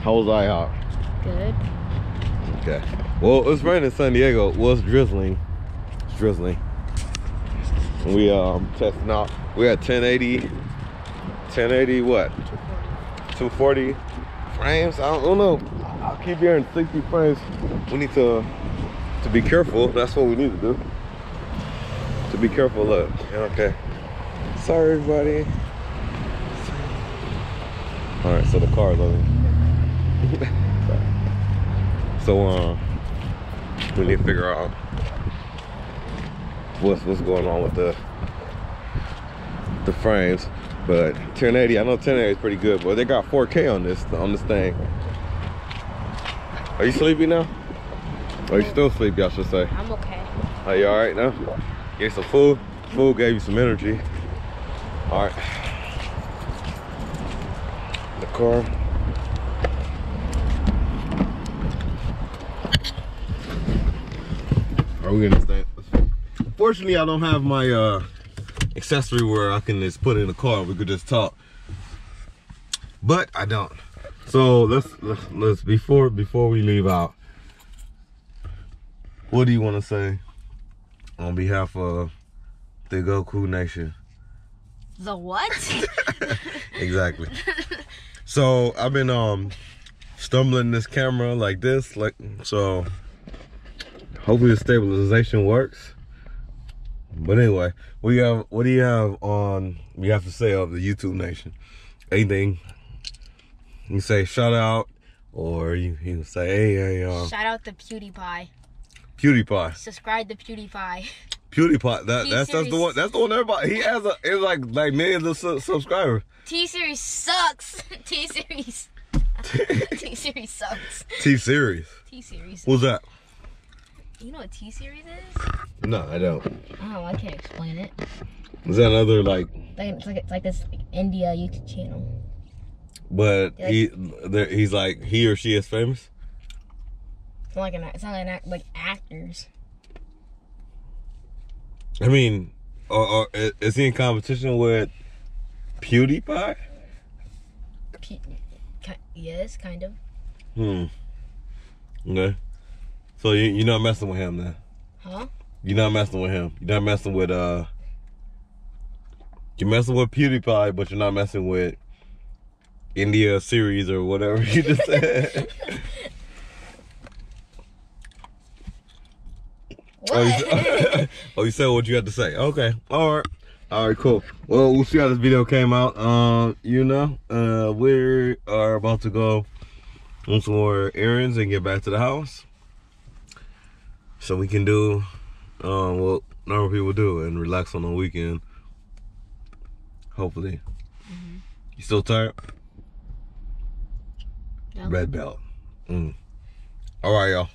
How was IHOP? Good. Okay. Well, it's raining in San Diego. Well, it's drizzling. It's drizzling. We testing out. We had 1080 what? 240 frames. I don't know. I'll keep hearing 60 frames. We need to be careful. That's what we need to do. To be careful. Look. Okay. Sorry, everybody. All right. So the car is over. So we need to figure out what's going on with the frames. But 1080, I know 1080 is pretty good, but they got 4K on this thing. Are you sleepy now? Or are you still sleepy, I should say? I'm okay. Are you all right now? Get some food. Food gave you some energy. All right. The car. Are we gonna stay? Fortunately, I don't have my accessory where I can just put it in the car and we could just talk. But I don't. So let's before we leave out, what do you want to say on behalf of the GOPRO Nation? The what? Exactly. So I've been stumbling this camera like this, so hopefully the stabilization works. But anyway, what do you have to say of the YouTube Nation? Anything? You say shout out, or you say hey shout out to PewDiePie. PewDiePie. Subscribe to PewDiePie. PewDiePie. That's the one. That's the one. Everybody. He has it's like millions of subscribers. T-Series sucks. T-Series. T-Series sucks. T-Series. T-Series. What's that? You know what T-Series is? No, I don't. Oh, I can't explain it. Is that another like? It's like this India YouTube channel. But he's like, he or she is famous. It's not like actors. I mean, or is he in competition with PewDiePie? Yes, kind of. Okay. So you're not messing with him then? Huh? You're not messing with him. You're not messing with you're messing with PewDiePie, but you're not messing with India series or whatever you just said. What? You said what you had to say. Okay. All right, cool. Well, we'll see how this video came out. We are about to go on some more errands and get back to the house, so we can do what normal people do and relax on the weekend. Hopefully. You still tired? No. Red belt. All right, y'all.